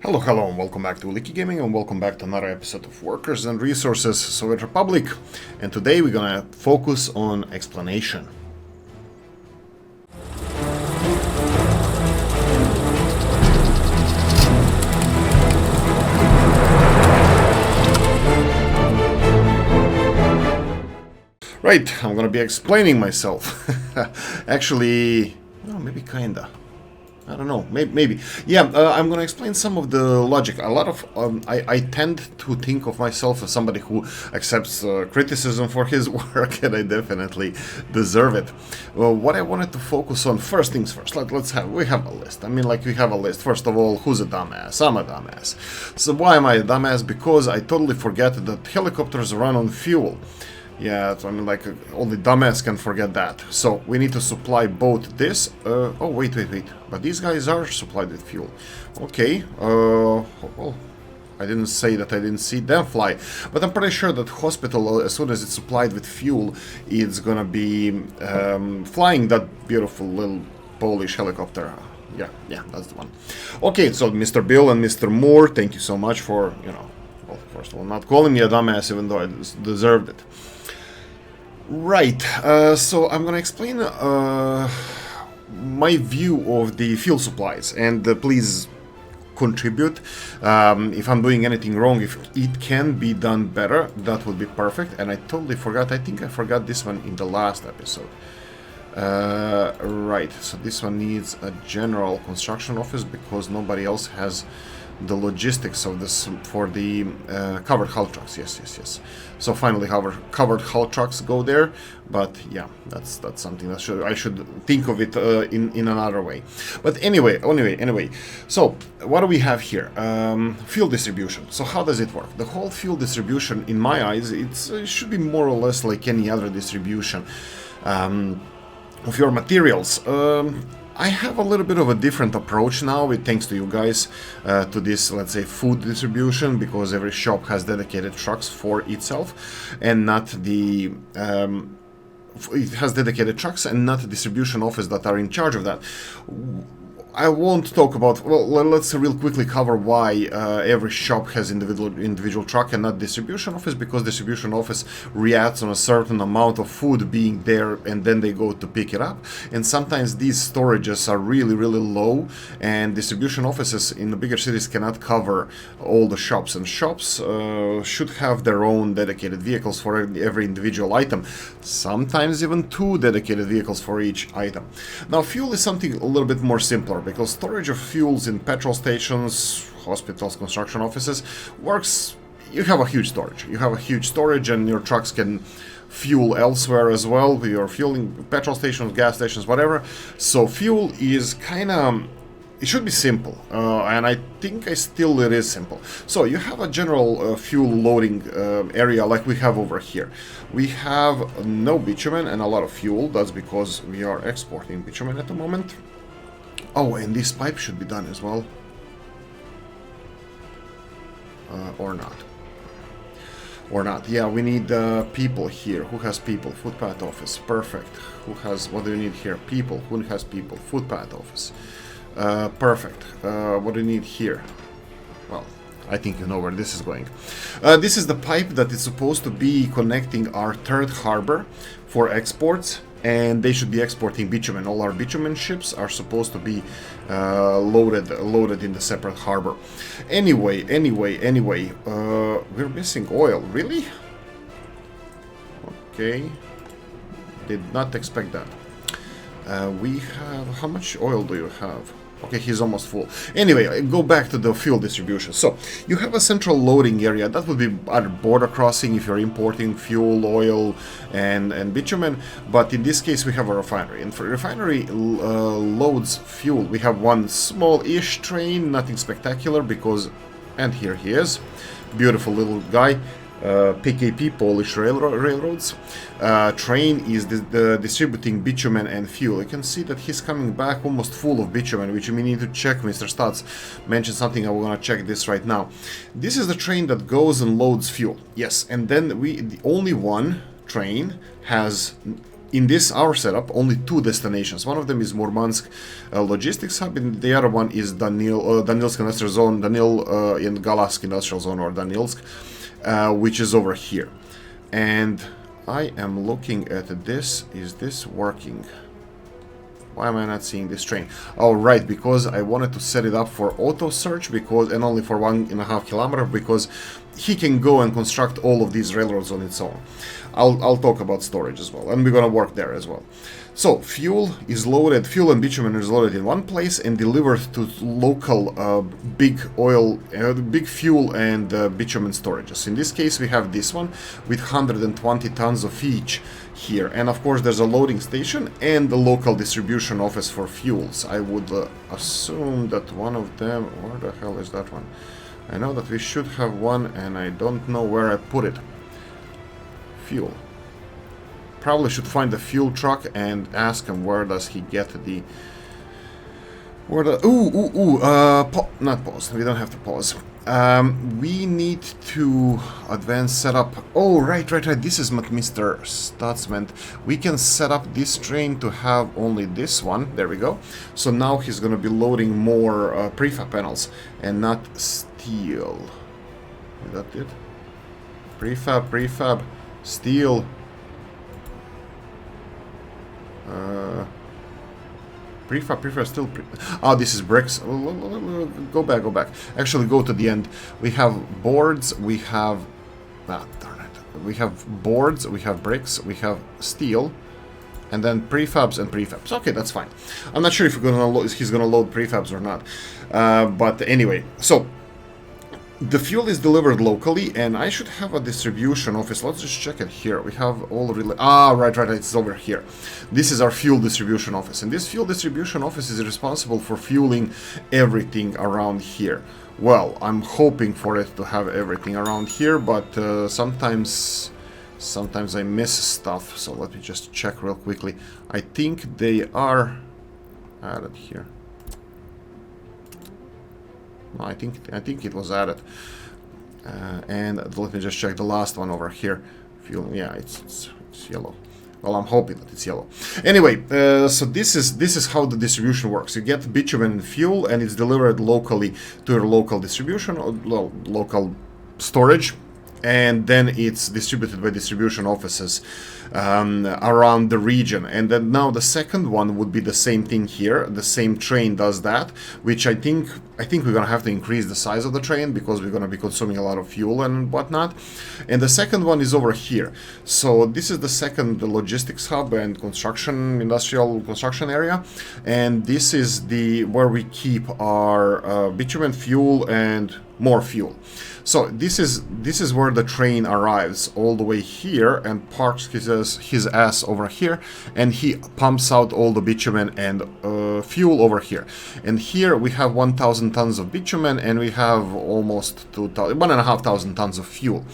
Hello, hello, and welcome back to Oolykee Gaming, and welcome back to another episode of Workers and Resources Soviet Republic. And today we're gonna focus on explanation. Right, I'm gonna be explaining myself. Actually, no, maybe kinda. I don't know, maybe. Yeah, I'm gonna explain some of the logic. A lot of, I tend to think of myself as somebody who accepts criticism for his work, and I definitely deserve it. Well, what I wanted to focus on, first things first, we have a list. I mean, like, we have a list. First of all, who's a dumbass? I'm a dumbass. So why am I a dumbass? Because I totally forget that helicopters run on fuel. Yeah, I mean, like, only dumbass can forget that. So, we need to supply both this... oh, wait. But these guys are supplied with fuel. Okay, well, I didn't say that I didn't see them fly. But I'm pretty sure that hospital, as soon as it's supplied with fuel, it's gonna be flying that beautiful little Polish helicopter. Yeah, that's the one. Okay, so Mr. Bill and Mr. Moore, thank you so much for, well, first of all, not calling me a dumbass, even though I deserved it. Right, so I'm gonna explain my view of the fuel supplies, and please contribute. If I'm doing anything wrong, if it can be done better, that would be perfect. And I totally forgot, I think I forgot this one in the last episode. Right, so this one needs a general construction office because nobody else has the logistics of this for the covered hull trucks. Yes. So finally, covered hull trucks go there. But yeah, that's something that I should think of it in another way. But anyway. So what do we have here? Fuel distribution. So how does it work? The whole fuel distribution, in my eyes, it should be more or less like any other distribution of your materials. I have a little bit of a different approach now, thanks to you guys, to this, let's say, food distribution, because every shop has dedicated trucks for itself, and not the... it has dedicated trucks and not the distribution office that are in charge of that. I won't talk about... Well, let's real quickly cover why every shop has individual truck and not distribution office, because distribution office reacts on a certain amount of food being there, and then they go to pick it up. And sometimes these storages are really low, and distribution offices in the bigger cities cannot cover all the shops. And shops should have their own dedicated vehicles for every individual item. Sometimes even 2 dedicated vehicles for each item. Now, fuel is something a little bit more simpler, because storage of fuels in petrol stations, hospitals, construction offices works. You have a huge storage. And your trucks can fuel elsewhere as well. You're fueling petrol stations, gas stations, whatever. So fuel is kind of... It should be simple, and I think it is simple. So you have a general fuel loading area like we have over here. We have no bitumen and a lot of fuel. That's because we are exporting bitumen at the moment. Oh, and this pipe should be done as well. Or not. Yeah, we need people here. Who has people? Footpath office. Perfect. Who has... What do you need here? People. Who has people? Footpath office. Perfect. What do you need here? Well, I think you know where this is going. This is the pipe that is supposed to be connecting our third harbor for exports, and they should be exporting bitumen. All our bitumen ships are supposed to be loaded in the separate harbor. Anyway, we're missing oil. Really? Okay. Did not expect that. We have... How much oil do you have? Okay, he's almost full. Anyway, go back to the fuel distribution. So, you have a central loading area. That would be either border crossing if you're importing fuel, oil, and bitumen. But in this case, we have a refinery. And for refinery loads fuel, we have one small-ish train, nothing spectacular, because... And here he is. Beautiful little guy. PKP, Polish Railroads. Train is distributing bitumen and fuel. You can see that he's coming back almost full of bitumen, which we need to check. Mr. Stutz mentioned something. I'm gonna check this right now. This is the train that goes and loads fuel. Yes, and then only one train has in this our setup, only 2 destinations. One of them is Murmansk logistics hub, and the other one is Danilsk industrial zone, Danil in Galask industrial zone, or Danilsk, which is over here. And I am looking at this. Is this working? Why am I not seeing this train? Oh, right, because I wanted to set it up for auto search, because, and only for 1.5 kilometers, because he can go and construct all of these railroads on its own. I'll talk about storage as well, and we're gonna work there as well. So fuel is loaded, fuel and bitumen is loaded in one place and delivered to local big fuel and bitumen storages. In this case, we have this one with 120 tons of each here, and of course there's a loading station and the local distribution office for fuels. I would assume that one of them, where the hell is that one? I know that we should have one, and I don't know where I put it. Fuel. Probably should find the fuel truck and ask him where does he get the... Where the... not pause. We don't have to pause. We need to advance setup. Oh, right. This is what Mr. Stutz meant. We can set up this train to have only this one. There we go. So now he's going to be loading more prefab panels and not steel. Is that it? Prefab, steel. Prefab, still. Oh, this is bricks. Go back. Actually, go to the end. We have boards. We have. Darn it. We have boards. We have bricks. We have steel, and then prefabs and prefabs. Okay, that's fine. I'm not sure if he's gonna load prefabs or not. But anyway, so. The fuel is delivered locally, and I should have a distribution office. Let's just check it here. We have all right, it's over here. This is our fuel distribution office, and this fuel distribution office is responsible for fueling everything around here. Well, I'm hoping for it to have everything around here, but sometimes I miss stuff, so let me just check real quickly. I think they are added here. I think it was added, and let me just check the last one over here. Fuel, yeah, it's yellow. Well, I'm hoping that it's yellow. Anyway, so this is how the distribution works. You get bitumen and fuel, and it's delivered locally to your local distribution, or local storage, and then it's distributed by distribution offices around the region. And then now the second one would be the same thing here. The same train does that, which I think we're gonna have to increase the size of the train because we're gonna be consuming a lot of fuel and whatnot. And the second one is over here. So this is the second logistics hub and industrial construction area, and this is where we keep our bitumen, fuel, and more fuel. So this is where the train arrives all the way here and parks his ass over here, and he pumps out all the bitumen and fuel over here. And here we have 1,000 tons of bitumen, and we have almost 1,500 tons of fuel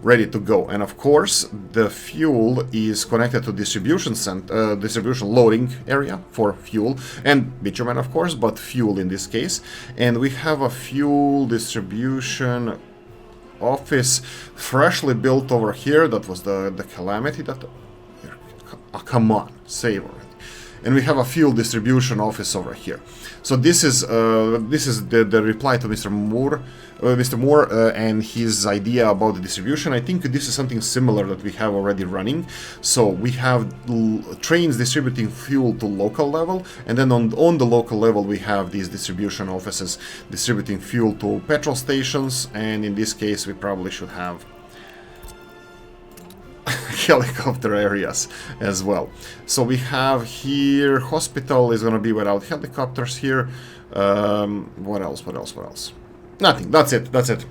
ready to go. And of course the fuel is connected to distribution loading area for fuel and bitumen, of course, but fuel in this case. And we have a fuel distribution office freshly built over here. That was the calamity that come on, save already. And we have a fuel distribution office over here. So this is the reply to Mr. Moore and his idea about the distribution. I think this is something similar that we have already running. So we have trains distributing fuel to local level, and then on the local level we have these distribution offices distributing fuel to petrol stations, and in this case we probably should have helicopter areas as well. So we have here hospital is going to be without helicopters here. What else? Nothing. That's it.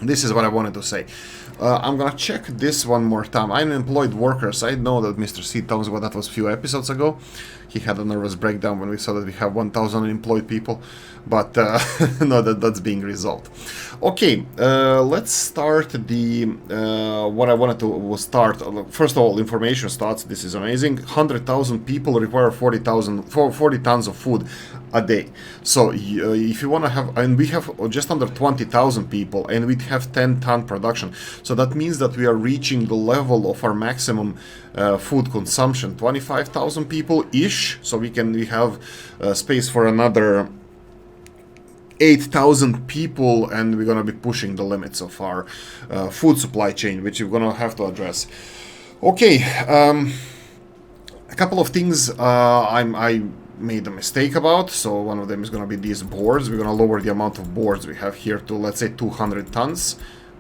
This is what I wanted to say. I'm gonna check this one more time. Unemployed workers. I know that Mr. C tells me that was a few episodes ago. He had a nervous breakdown when we saw that we have 1,000 unemployed people, but no, that's being resolved. Okay, let's start what I wanted to start. First of all, information starts. This is amazing. 100,000 people require 40 tons of food a day. So if you want to have, and we have just under 20,000 people, and we have 10-ton production. So that means that we are reaching the level of our maximum food consumption, 25,000 people-ish. So we have space for another 8,000 people, and we're going to be pushing the limits of our food supply chain, which we're going to have to address. Okay, a couple of things I made a mistake about. So one of them is going to be these boards. We're going to lower the amount of boards we have here to, let's say, 200 tons.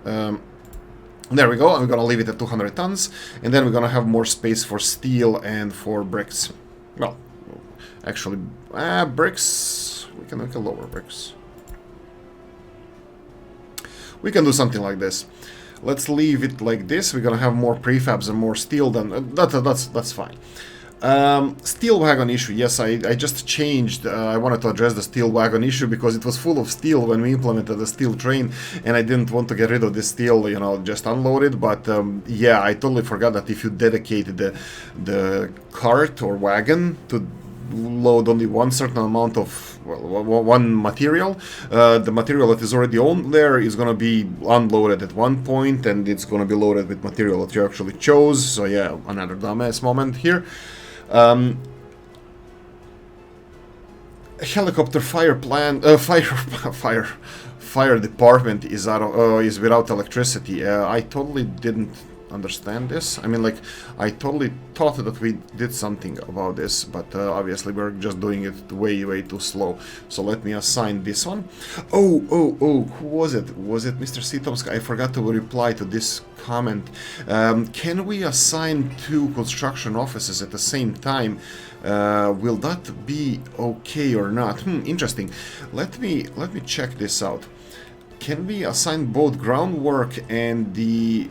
There we go. I'm going to leave it at 200 tons, and then we're going to have more space for steel and for bricks. Well, actually, bricks, we can lower bricks. We can do something like this. Let's leave it like this. We're gonna have more prefabs and more steel. Then that's fine. Steel wagon issue. Yes, I just changed. I wanted to address the steel wagon issue because it was full of steel when we implemented the steel train, and I didn't want to get rid of this steel. You know, just unload it. But yeah, I totally forgot that if you dedicated the cart or wagon to load only one certain amount of, well, one material, the material that is already on there is going to be unloaded at one point, and it's going to be loaded with material that you actually chose. So yeah, another dumbass moment here. Helicopter fire department is is without electricity. I totally didn't understand this. I mean, like, I totally thought that we did something about this, but obviously we're just doing it way too slow. So let me assign this one. Oh, who was it? Was it Mr. Sitomsk? I forgot to reply to this comment. Can we assign 2 construction offices at the same time? Will that be okay or not? Interesting. Let me check this out. Can we assign both groundwork and the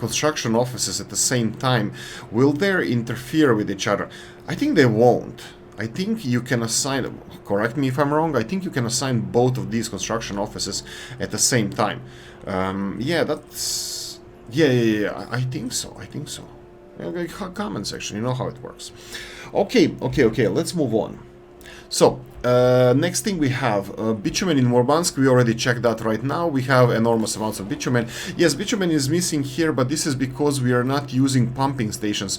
construction offices at the same time? Will they interfere with each other? I think they won't. I think you can assign, correct me if I'm wrong, I think you can assign both of these construction offices at the same time. Yeah, that's, yeah, I think so. Okay, comment section, you know how it works. Okay, let's move on. So, next thing we have bitumen in Murmansk. We already checked that right now. We have enormous amounts of bitumen. Yes, bitumen is missing here, but this is because we are not using pumping stations.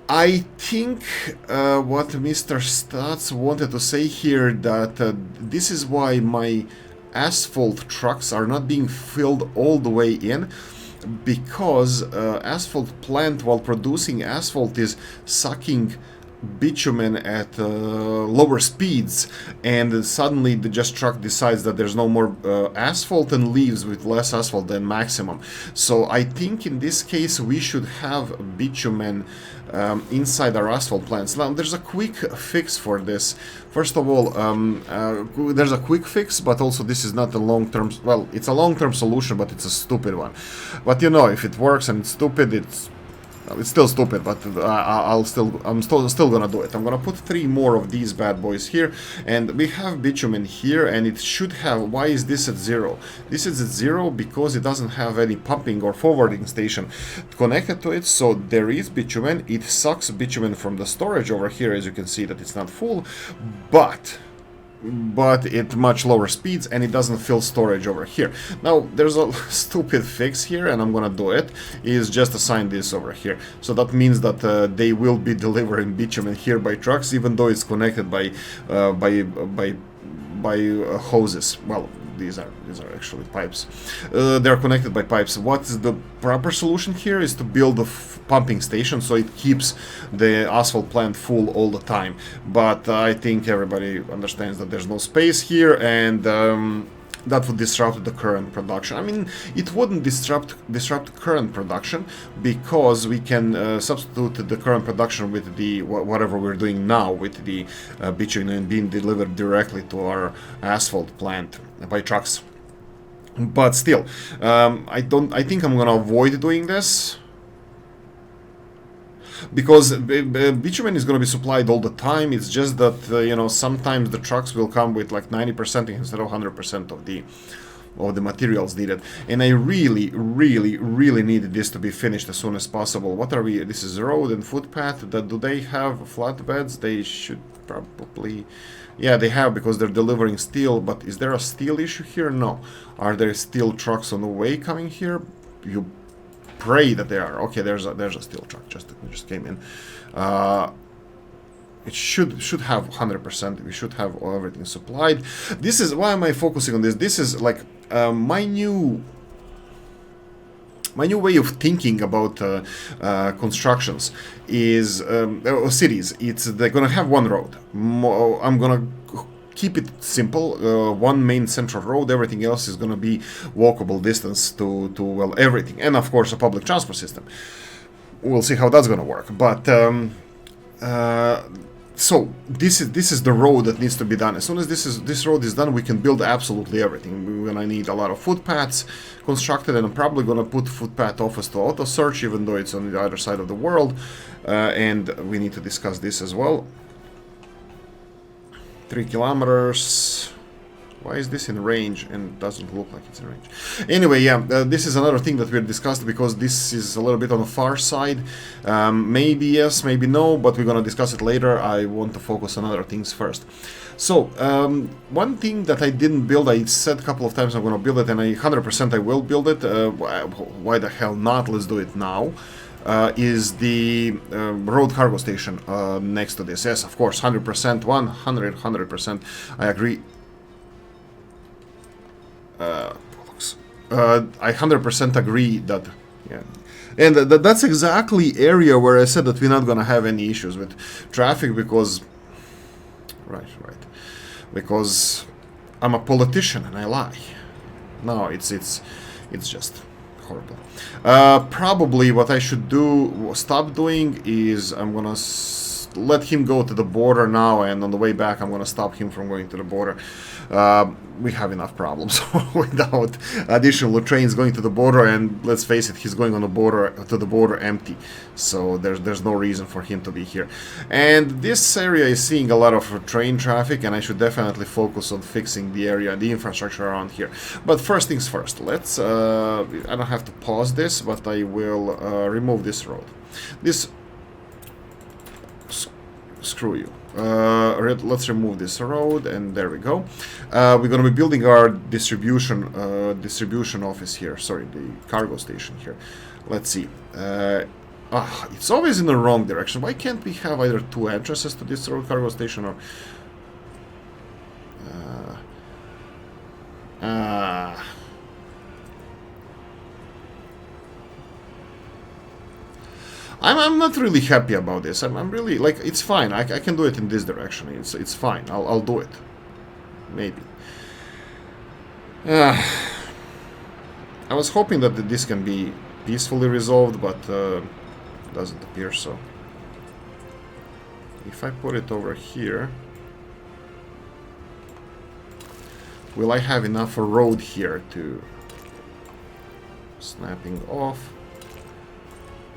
I think what Mr. Stats wanted to say here, that this is why my asphalt trucks are not being filled all the way in, because asphalt plant, while producing asphalt, is sucking bitumen at lower speeds, and suddenly the truck decides that there's no more asphalt and leaves with less asphalt than maximum. So I think in this case we should have bitumen inside our asphalt plants. Now there's a quick fix for this. First of all, there's a quick fix, but also this is not a long-term, well, it's a long-term solution, but it's a stupid one. But you know, if it works and it's stupid, it's still stupid, but I'm still gonna do it. I'm gonna put 3 more of these bad boys here, and we have bitumen here, and it should have. Why is this at 0? This is at 0 because it doesn't have any pumping or forwarding station connected to it. So there is bitumen. It sucks bitumen from the storage over here, as you can see that it's not full, but at much lower speeds, and it doesn't fill storage over here. Now there's a stupid fix here, and I'm gonna do it, is just assign this over here. So that means that they will be delivering bitumen here by trucks, even though it's connected by hoses. Well, these are actually pipes. They're connected by pipes. What's the proper solution here is to build a pumping station so it keeps the asphalt plant full all the time. But I think everybody understands that there's no space here, and that would disrupt the current production. I mean, it wouldn't disrupt current production, because we can substitute the current production with the whatever we're doing now with the bitumen being delivered directly to our asphalt plant by trucks. But still, I think I'm gonna avoid doing this, because bitumen is going to be supplied all the time. It's just that you know, sometimes the trucks will come with like 90% instead of 100% of the materials needed, and I really needed this to be finished as soon as possible. What are we? This is road and footpath. Do they have flatbeds? They should probably. Yeah, they have, because they're delivering steel. But is there a steel issue here? No. Are there steel trucks on the way coming here? You pray that they are. Okay, there's a steel truck just came in. It should have 100%. We should have everything supplied. This is why am I focusing on this? This is like my new way of thinking about constructions is cities. They're gonna have one road. I'm gonna keep it simple. One main central road. Everything else is gonna be walkable distance to well, everything, and of course a public transport system. We'll see how that's gonna work. But so this is the road that needs to be done. As soon as this road is done, we can build absolutely everything. We're gonna need a lot of footpaths constructed, and I'm probably gonna put footpath office to auto search, even though it's on the other side of the world. And we need to discuss this as well. 3 kilometers. Why is this in range and doesn't look like it's in range? Anyway, yeah, this is another thing that we discussed, because this is a little bit on the far side. Maybe yes, maybe no, but we're gonna discuss it later. I want to focus on other things first. So, one thing that I didn't build, I said a couple of times I'm gonna build it, and 100% I will build it. Why the hell not? Let's do it now. Is the road cargo station next to this. Yes, of course, 100%, 100%. I agree. I 100% agree that, yeah, and that's exactly area where I said that we're not gonna have any issues with traffic, because, right, because I'm a politician and I lie. No, it's just horrible. Probably what I should stop doing is I'm gonna let him go to the border now, and on the way back I'm gonna stop him from going to the border. We have enough problems without additional trains going to the border, and let's face it, he's going on the border empty, so there's no reason for him to be here. And this area is seeing a lot of train traffic, and I should definitely focus on fixing the area, the infrastructure around here. But first things first, let's I don't have to pause this, but I will remove this road. Screw you. Let's remove this road, and there we go. We're gonna be building our distribution office here. Sorry, the cargo station here. Let's see. It's always in the wrong direction. Why can't we have either two entrances to this road cargo station, or I'm not really happy about this. I'm really, like, it's fine. I can do it in this direction. It's fine. I'll do it. Maybe. I was hoping that this can be peacefully resolved, but doesn't appear so. If I put it over here, will I have enough road here to snapping off?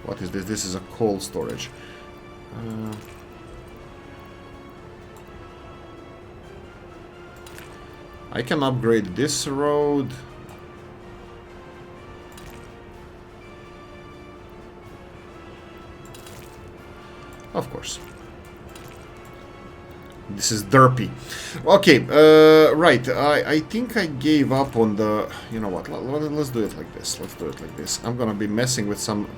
What is this? This is a coal storage. I can upgrade this road. Of course. This is derpy. Okay, right. I think I gave up on the... You know what? Let's do it like this. Let's do it like this. I'm gonna be messing with some...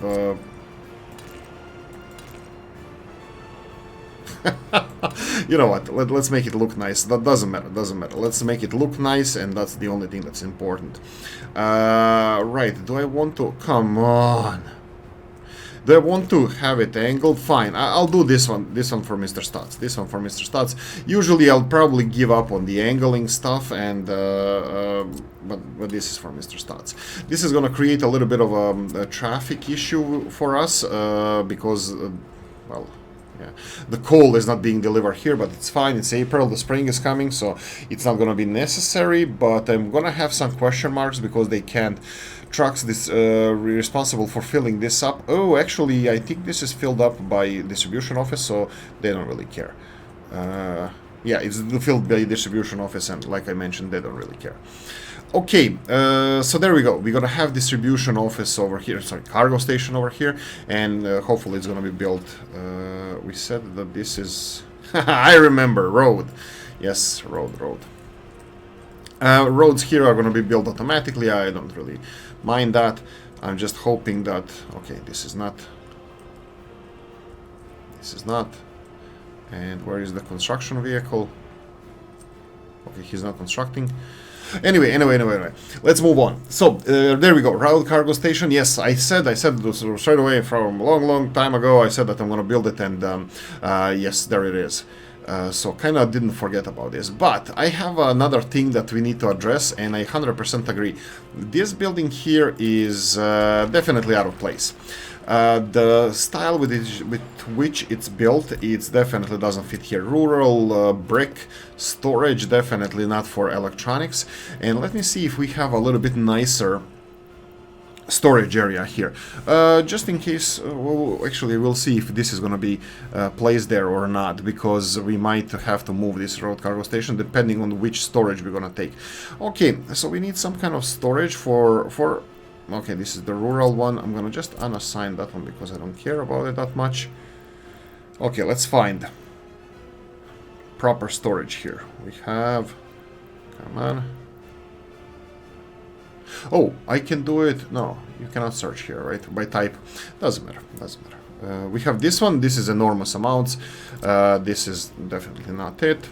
You know what? Let's make it look nice. That doesn't matter. Doesn't matter. Let's make it look nice, and that's the only thing that's important. Right. Do I want to... Come on. Do I want to have it angled? Fine, I'll do this one. This one for Mr. Stutz. This one for Mr. Stutz. Usually I'll probably give up on the angling stuff, and but this is for Mr. Stutz. This is gonna create a little bit of a traffic issue for us because, well, yeah, the coal is not being delivered here, but it's fine. It's April. The spring is coming, so it's not gonna be necessary. But I'm gonna have some question marks because they can't. Trucks responsible for filling this up. Oh, actually, I think this is filled up by distribution office, so they don't really care. Yeah, it's the field by distribution office, and like I mentioned, they don't really care. Okay, so there we go. We're gonna have distribution office over here, sorry, cargo station over here, and hopefully it's gonna be built. We said that this is, I remember, road. Yes, road. Roads here are gonna be built automatically. I don't really mind that. I'm just hoping that, okay, this is not, and where is the construction vehicle? Okay, he's not constructing. Anyway, let's move on. So, there we go, route cargo station. Yes, I said this straight away from a long time ago. I said that I'm gonna build it, and yes, there it is. So kinda didn't forget about this. But I have another thing that we need to address, and I 100% agree. This building here is definitely out of place. The style with which it's built, it definitely doesn't fit here. Rural brick storage, definitely not for electronics. And let me see if we have a little bit nicer storage area here, just in case. Well, actually, we'll see if this is going to be placed there or not, because we might have to move this road cargo station depending on which storage we're going to take. Okay, so we need some kind of storage for okay, this is the rural one. I'm gonna just unassign that one because I don't care about it that much. Okay, let's find proper storage here. We have, come on. Oh, I can do it. No, you cannot search here, right? By type. Doesn't matter. We have this one. This is enormous amounts. This is definitely not it.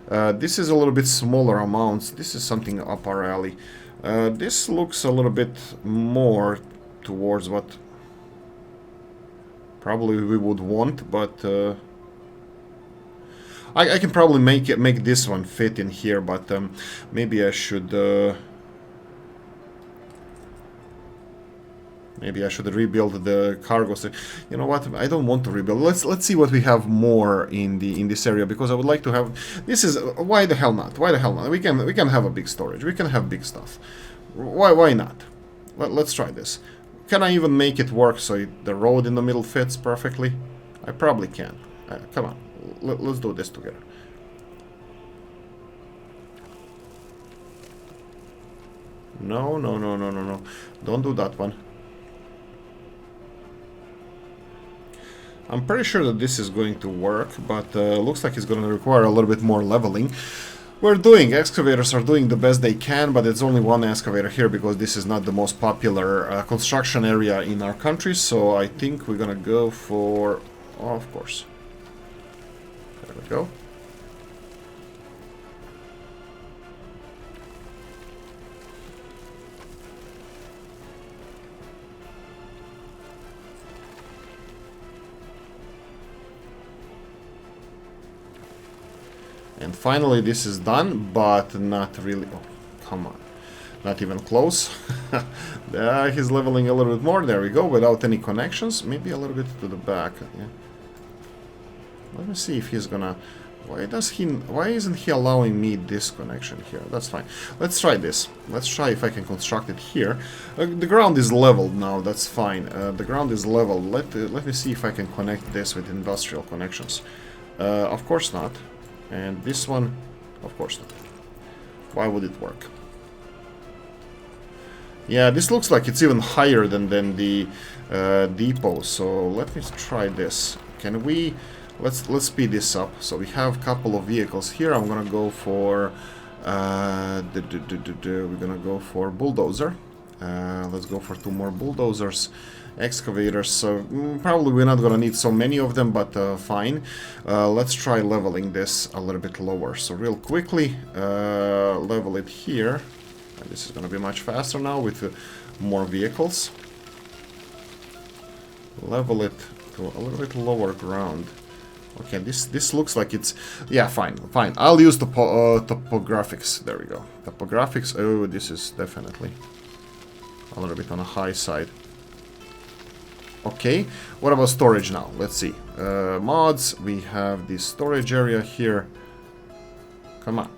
This is a little bit smaller amounts. This is something up our alley. This looks a little bit more towards what probably we would want, but I can probably make this one fit in here, but maybe I should rebuild the cargo. You know what? I don't want to rebuild. Let's see what we have more in this area, because I would like to have. This is why the hell not? Why the hell not? We can have a big storage. We can have big stuff. Why not? Let's try this. Can I even make it work so the road in the middle fits perfectly? I probably can. Come on, let's do this together. No. Don't do that one. I'm pretty sure that this is going to work, but looks like it's going to require a little bit more leveling. Excavators are doing the best they can, but it's only one excavator here because this is not the most popular construction area in our country, so I think we're going to go for, oh, of course. There we go. And finally this is done, but not really. Oh, come on. Not even close. He's leveling a little bit more. There we go, without any connections. Maybe a little bit to the back. Yeah. Let me see if he's gonna... Why isn't he allowing me this connection here? That's fine. Let's try this. Let's try if I can construct it here. The ground is leveled now. That's fine. The ground is leveled. Let me see if I can connect this with industrial connections. Of course not. And this one, of course not. Why would it work? Yeah, this looks like it's even higher than the depot. So let me try this. Can we? Let's speed this up. So we have a couple of vehicles here. I'm gonna go for we're gonna go for bulldozer. Let's go for 2 more bulldozers. Excavators, so probably we're not gonna need so many of them, but fine. Let's try leveling this a little bit lower. So real quickly, level it here. And this is gonna be much faster now with more vehicles. Level it to a little bit lower ground. Okay, this looks like it's... Yeah, fine. I'll use topographics. There we go. Topographics. Oh, this is definitely a little bit on the high side. Okay, what about storage now? Let's see. Mods, we have the storage area here. Come on.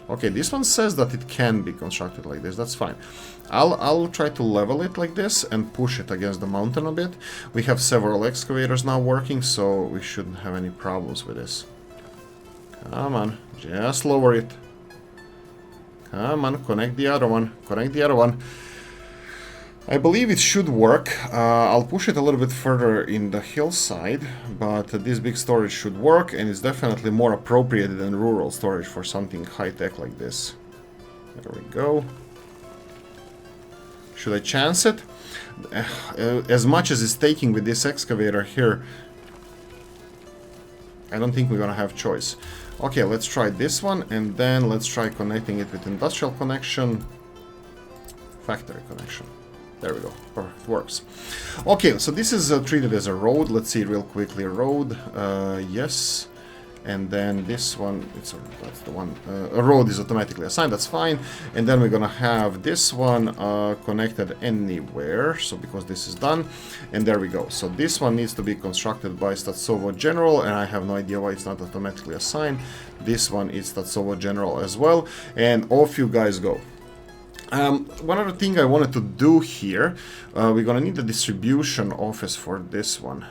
Okay, this one says that it can be constructed like this. That's fine. I'll try to level it like this and push it against the mountain a bit. We have several excavators now working, so we shouldn't have any problems with this. Come on, just lower it. Come on, connect the other one. Connect the other one. I believe it should work. I'll push it a little bit further in the hillside, but this big storage should work, and it's definitely more appropriate than rural storage for something high-tech like this. There we go. Should I chance it? As much as it's taking with this excavator here, I don't think we're gonna have choice. Okay, let's try this one, and then let's try connecting it with industrial connection, factory connection. There we go. Perfect. Works. Okay, so this is treated as a road. Let's see real quickly. Road. Yes. And then this one, that's the one. A road is automatically assigned. That's fine. And then we're gonna have this one connected anywhere. So because this is done, and there we go. So this one needs to be constructed by Statsovo General, and I have no idea why it's not automatically assigned. This one is Statsovo General as well, and off you guys go. One other thing I wanted to do here, we're gonna need a distribution office for this one.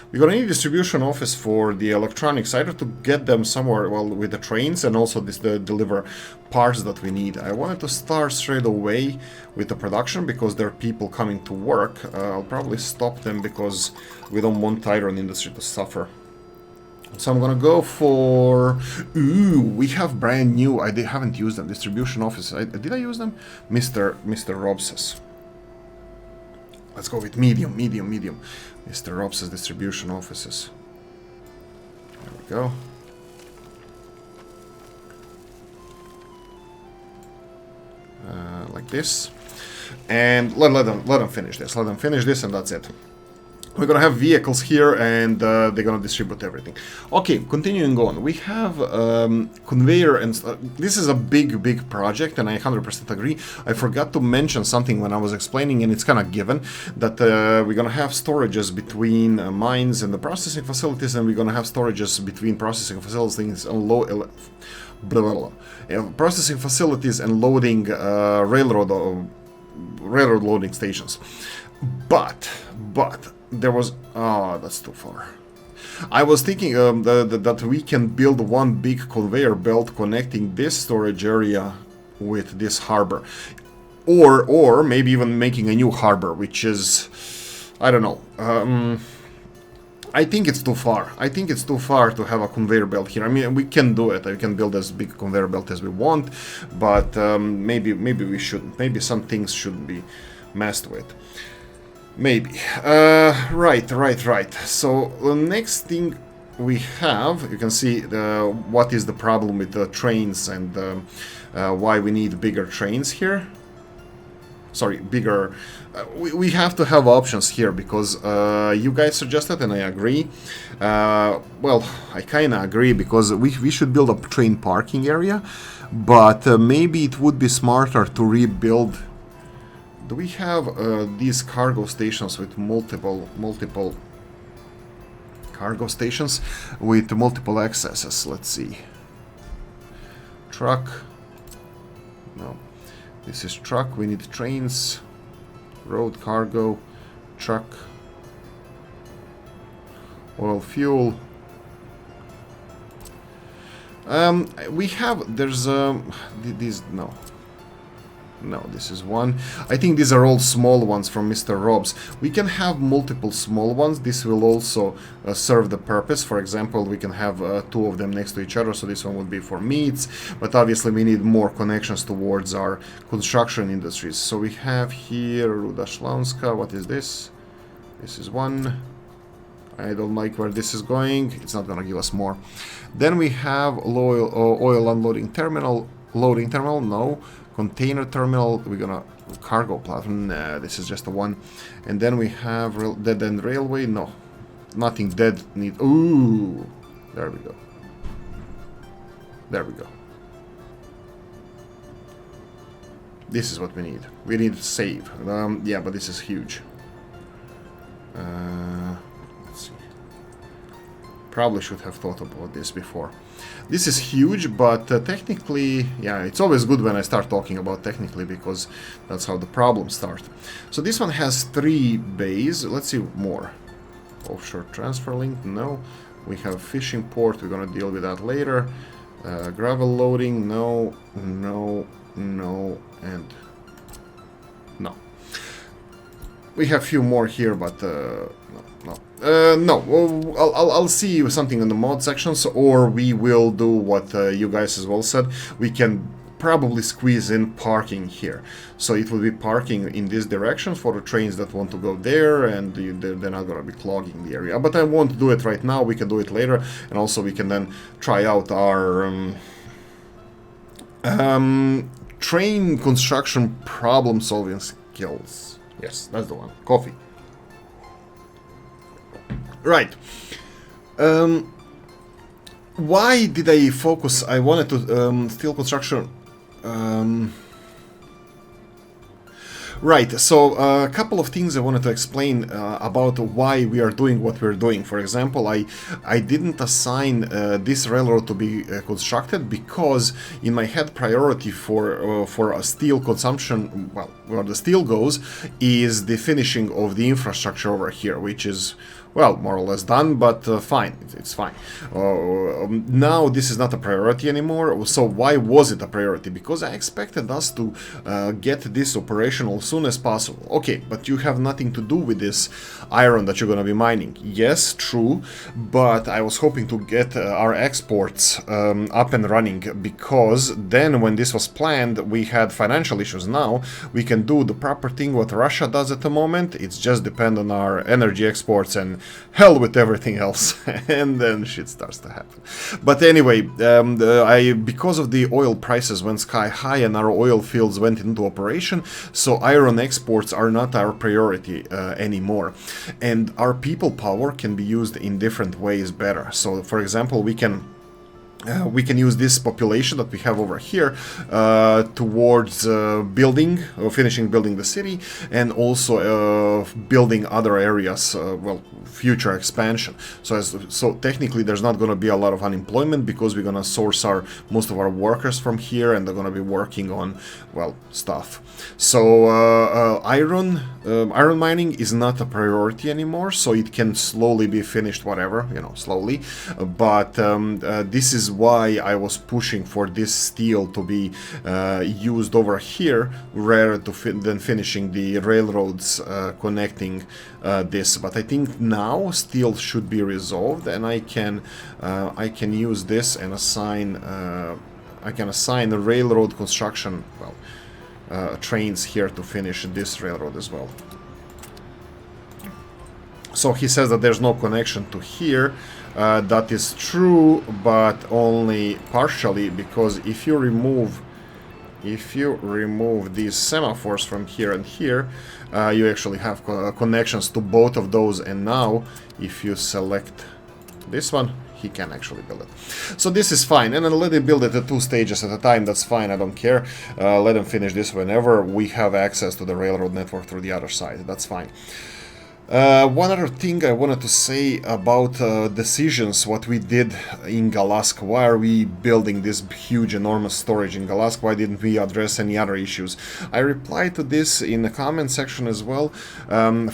We're gonna need a distribution office for the electronics, either to get them somewhere, well, with the trains, and also the deliver parts that we need. I wanted to start straight away with the production because there are people coming to work. I'll probably stop them because we don't want iron industry to suffer. So I'm gonna go for... Ooh, we have brand new... I haven't used them. Distribution office. Did I use them? Mr. Robs's. Let's go with medium. Mr. Robs's distribution offices. There we go. Like this. And let them finish this. Let them finish this, and that's it. We're gonna have vehicles here, and they're gonna distribute everything. Okay, continuing on. We have conveyor, and this is a big project, and I 100% agree. I forgot to mention something when I was explaining, and it's kind of given, that we're gonna have storages between mines and the processing facilities, and we're gonna have storages between processing facilities and processing facilities and loading railroad loading stations. But there was... Oh, that's too far. I was thinking that we can build one big conveyor belt connecting this storage area with this harbor. Or maybe even making a new harbor, which is... I don't know. I think it's too far. I think it's too far to have a conveyor belt here. I mean, we can do it. We can build as big a conveyor belt as we want, but maybe we shouldn't. Maybe some things shouldn't be messed with. Maybe. Right. So the next thing we have, you can see what is the problem with the trains and why we need bigger trains here. Sorry, bigger... we have to have options here because you guys suggested, and I agree. Well, I kind of agree because we should build a train parking area, but maybe it would be smarter to rebuild... Do we have these cargo stations with multiple cargo stations with multiple accesses? Let's see. Truck. No. This is truck. We need trains. Road cargo. Truck. Oil fuel. We have... There's... these... No. No, this is one. I think these are all small ones from Mr. Rob's. We can have multiple small ones. This will also serve the purpose. For example, we can have two of them next to each other, so this one would be for meats. But obviously we need more connections towards our construction industries. So we have here Ruda Shlonska. What is this? This is one. I don't like where this is going. It's not going to give us more. Then we have oil unloading terminal. Loading terminal, no. Container terminal, we're gonna... Cargo platform, nah, this is just the one. And then we have dead end railway, no. Nothing dead need... Ooh! There we go. There we go. This is what we need. We need to save. Yeah, but this is huge. Let's see. Probably should have thought about this before. This is huge, but technically, yeah, it's always good when I start talking about technically, because that's how the problems start. So this one has 3 bays. Let's see more. Offshore transfer link, no. We have a fishing port. We're gonna deal with that later. Gravel loading, no, no, no, and no. We have a few more here, but no. I'll see you something in the mod sections, or we will do what you guys as well said. We can probably squeeze in parking here, so it will be parking in this direction for the trains that want to go there, and they're not gonna be clogging the area. But I won't do it right now. We can do it later, and also we can then try out our train construction problem solving skills. Yes, that's the one. Coffee. Right. Why did I focus? I wanted to steel construction. Right, so a couple of things I wanted to explain about why we are doing what we're doing. For example, I didn't assign this railroad to be constructed because in my head priority for a steel consumption, well, where the steel goes, is the finishing of the infrastructure over here, which is, well, more or less done, but fine, it's fine. Now this is not a priority anymore, so why was it a priority? Because I expected us to get this operational as soon as possible. Okay, but you have nothing to do with this iron that you're going to be mining. Yes, true, but I was hoping to get our exports up and running, because then when this was planned, we had financial issues. Now we can do the proper thing what Russia does at the moment. It's just depend on our energy exports and hell with everything else, and then shit starts to happen. But anyway, because of the oil prices went sky high and our oil fields went into operation, so iron exports are not our priority anymore, and our people power can be used in different ways better. So for example, we can use this population that we have over here towards finishing building the city, and also building other areas, well, future expansion. So technically there's not going to be a lot of unemployment, because we're going to source most of our workers from here, and they're going to be working on, well, stuff. So iron mining is not a priority anymore, so it can slowly be finished, whatever, you know, slowly. But this is why I was pushing for this steel to be used over here, rather than finishing the railroads connecting this. But I think now steel should be resolved, and I can use this and assign the railroad construction, well, trains here to finish this railroad as well. So he says that there's no connection to here. That is true, but only partially, because if you remove these semaphores from here and here, you actually have connections to both of those. And now if you select this one, he can actually build it. So this is fine, and then let him build it at 2 stages at a time. That's fine, I don't care. Let him finish this whenever we have access to the railroad network through the other side. That's fine. One other thing I wanted to say about decisions, what we did in Galask. Why are we building this huge, enormous storage in Galask? Why didn't we address any other issues? I replied to this in the comment section as well.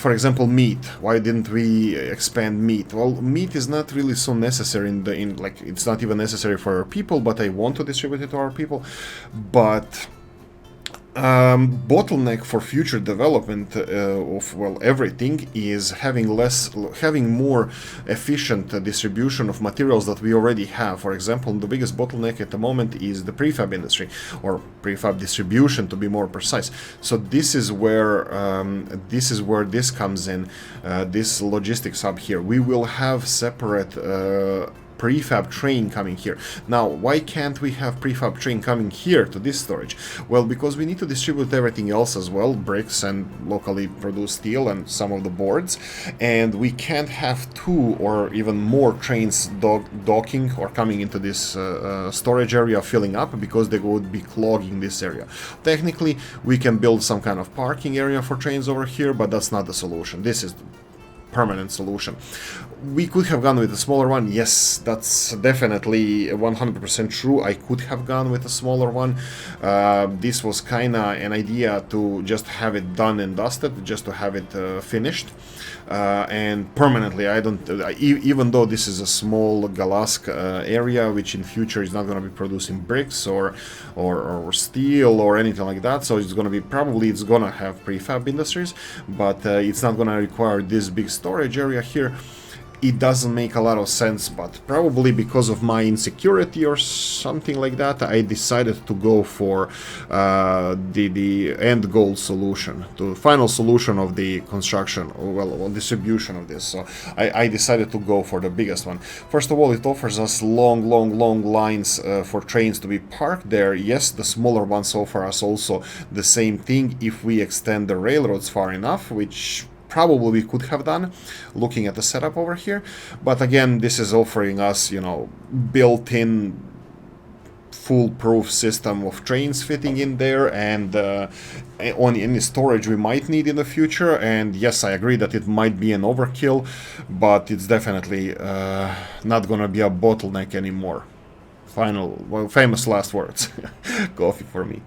For example, meat. Why didn't we expand meat? Well, meat is not really so necessary like, it's not even necessary for our people, but I want to distribute it to our people. But bottleneck for future development of, well, everything is having more efficient distribution of materials that we already have. For example, the biggest bottleneck at the moment is the prefab industry, or prefab distribution to be more precise. So this is where this comes in, this logistics hub here. We will have separate prefab train coming here. Now, why can't we have prefab train coming here to this storage? Well, because we need to distribute everything else as well, bricks and locally produced steel and some of the boards, and we can't have 2 or even more trains docking or coming into this storage area, filling up, because they would be clogging this area. Technically, we can build some kind of parking area for trains over here, but that's not the solution. This is the permanent solution. we could have gone with a smaller one. Yes, that's definitely 100% true. I could have gone with a smaller one. This was kind of an idea to just have it done and dusted, just to have it finished. And permanently, I don't. Even though this is a small Galask area, which in future is not going to be producing bricks or steel or anything like that, so it's going to be it's going to have prefab industries, but it's not going to require this big storage area here. It doesn't make a lot of sense, but probably because of my insecurity or something like that, I decided to go for the end goal solution, the final solution of the construction, well, distribution of this. So I decided to go for the biggest one. First of all, it offers us long lines for trains to be parked there. Yes, the smaller ones offer us also the same thing if we extend the railroads far enough, which probably we could have done looking at the setup over here, but again, this is offering us, you know, built-in foolproof system of trains fitting in there, and on any storage we might need in the future. And yes, I agree that it might be an overkill, but it's definitely not gonna be a bottleneck anymore. Famous last words. Coffee for me.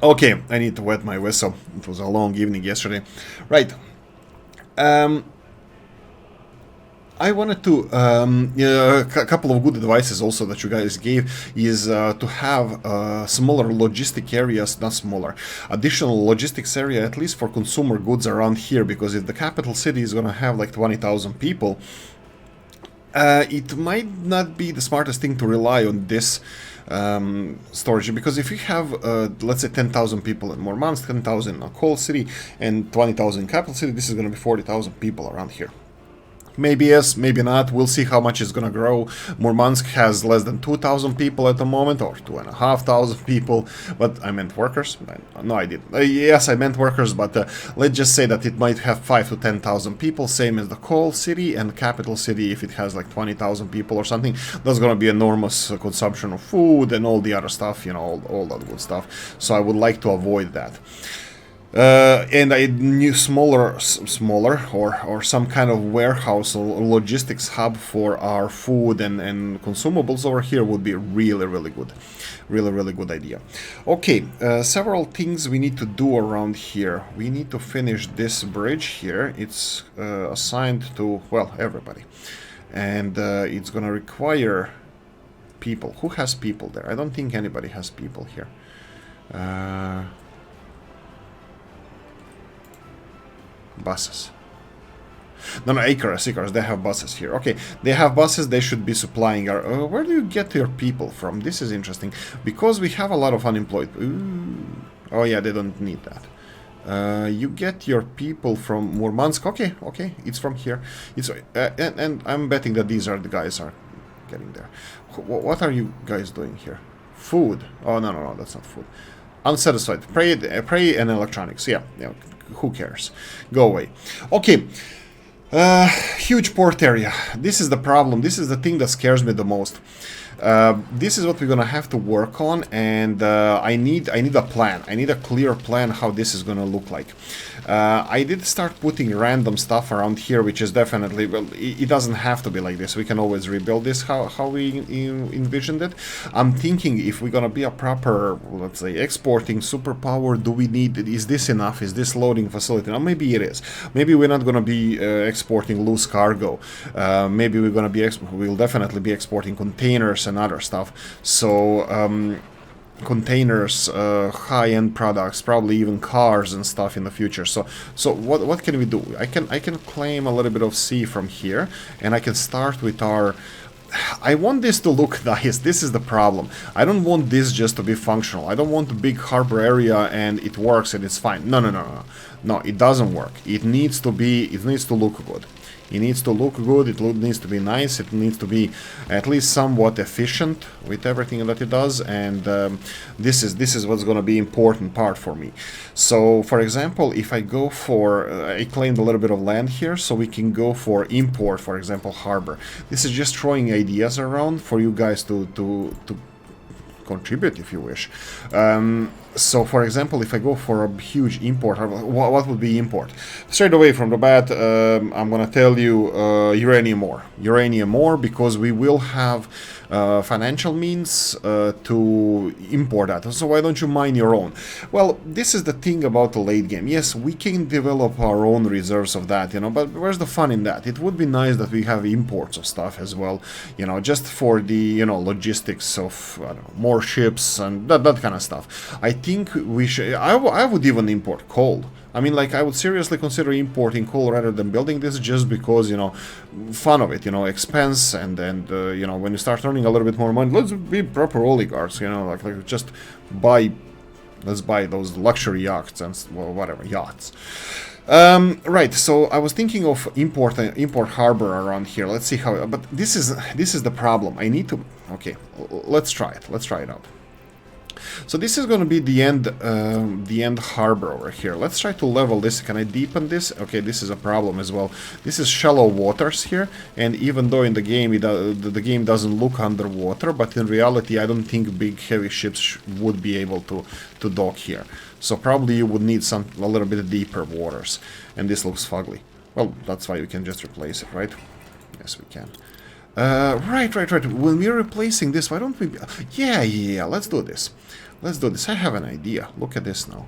Okay, I need to wet my whistle. It was a long evening yesterday. Right. I wanted to, a couple of good advices also that you guys gave is to have smaller logistic areas, not smaller, additional logistics area, at least for consumer goods around here, because if the capital city is going to have like 20,000 people, it might not be the smartest thing to rely on this storage, because if you have let's say 10,000 people in Murmansk, 10,000 in a coal city, and 20,000 in capital city, this is going to be 40,000 people around here. Maybe yes, maybe not. We'll see how much it's gonna grow. Murmansk has less than 2,000 people at the moment, or 2,500 people. But I meant workers. No, I did. Yes, I meant workers. But let's just say that it might have 5 to 10,000 people, same as the coal city, and capital city, if it has like 20,000 people or something, that's gonna be enormous consumption of food and all the other stuff. You know, all that good stuff. So I would like to avoid that. And I knew smaller or some kind of warehouse or logistics hub for our food and consumables over here would be really good. Really good idea. Okay, several things we need to do around here. We need to finish this bridge here. It's assigned to, well, everybody. And it's gonna require people. Who has people there? I don't think anybody has people here. Buses. No, Icarus, they have buses here. Okay, they have buses, they should be supplying our... where do you get your people from? This is interesting. Because we have a lot of unemployed... Ooh. Oh yeah, they don't need that. You get your people from Murmansk. Okay, it's from here. It's and I'm betting that these are the guys are getting there. What are you guys doing here? Food. Oh, no, that's not food. Unsatisfied. Prey and electronics. Yeah. Who cares? Go away. Okay. Huge port area. This is the problem. This is the thing that scares me the most. This is what we're gonna have to work on, and I need a plan. I need a clear plan how this is gonna look like. I did start putting random stuff around here, which is definitely, well, it doesn't have to be like this. We can always rebuild this how we envisioned it. I'm thinking if we're gonna be a proper, let's say, exporting superpower, do we need, is this enough? Is this loading facility? Now, maybe it is. Maybe we're not gonna be exporting loose cargo. Maybe we're gonna be, we'll definitely be exporting containers and other stuff. So, containers, high-end products, probably even cars and stuff in the future. So what can we do? I can claim a little bit of sea from here, and I can start with our... I want this to look nice. This is the problem. I don't want this just to be functional. I don't want a big harbor area and it works and it's fine. No, it doesn't work. It needs to look good. It needs to look good, it needs to be nice, it needs to be at least somewhat efficient with everything that it does, and this is what's going to be important part for me. So, for example, if I go for, I claimed a little bit of land here, so we can go for import, for example, harbor. This is just throwing ideas around for you guys to contribute if you wish. So, for example, if I go for a huge import, what would be import? Straight away from the bat, I'm gonna tell you uranium ore. Uranium ore, because we will have financial means to import that. So why don't you mine your own? Well, this is the thing about the late game. Yes, we can develop our own reserves of that, you know, but where's the fun in that? It would be nice that we have imports of stuff as well, you know, just for the, you know, logistics of, I don't know, more ships and that kind of stuff. I think we should. I would even import coal. I mean, like, I would seriously consider importing coal rather than building this, just because, you know, fun of it, you know, expense, and you know, when you start earning a little bit more money, let's be proper oligarchs, you know, like just buy, let's buy those luxury yachts and, well, whatever, yachts. Right, so I was thinking of import harbor around here. Let's see how, but this is the problem. I need to, okay, let's try it out. So this is going to be the end harbor over here. Let's try to level this. Can I deepen this? Okay, this is a problem as well. This is shallow waters here, and even though in the game the game doesn't look underwater, but in reality I don't think big heavy ships would be able to dock here. So probably you would need a little bit deeper waters, and this looks fugly. Well, that's why we can just replace it, right? Yes, we can. Right. When we're replacing this, why don't we... Yeah, let's do this. I have an idea. Look at this now.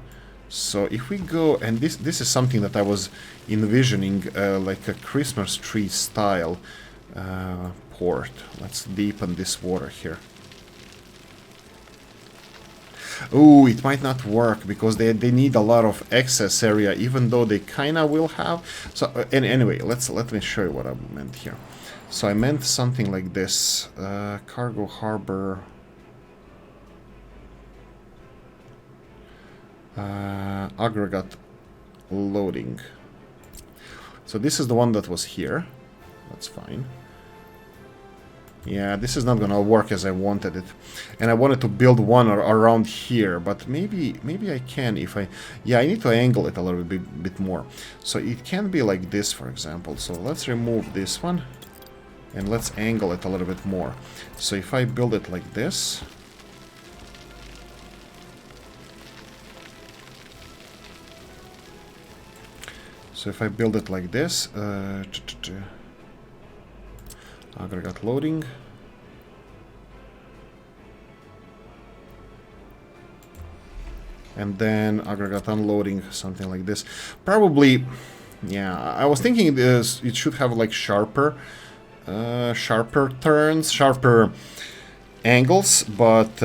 So if we go... And this is something that I was envisioning, like a Christmas tree style port. Let's deepen this water here. Ooh, it might not work, because they need a lot of excess area, even though they kinda will have. So, anyway, let me show you what I meant here. So I meant something like this. Cargo harbor. Aggregate loading. So this is the one that was here. That's fine. Yeah, this is not gonna work as I wanted it. And I wanted to build one around here, but maybe I can if I... Yeah, I need to angle it a little bit more. So it can be like this, for example. So let's remove this one. And let's angle it a little bit more. So if I build it like this... So if I build it like this... aggregate loading... And then aggregate unloading, something like this. Probably... Yeah, I was thinking it should have like sharper turns, sharper angles, but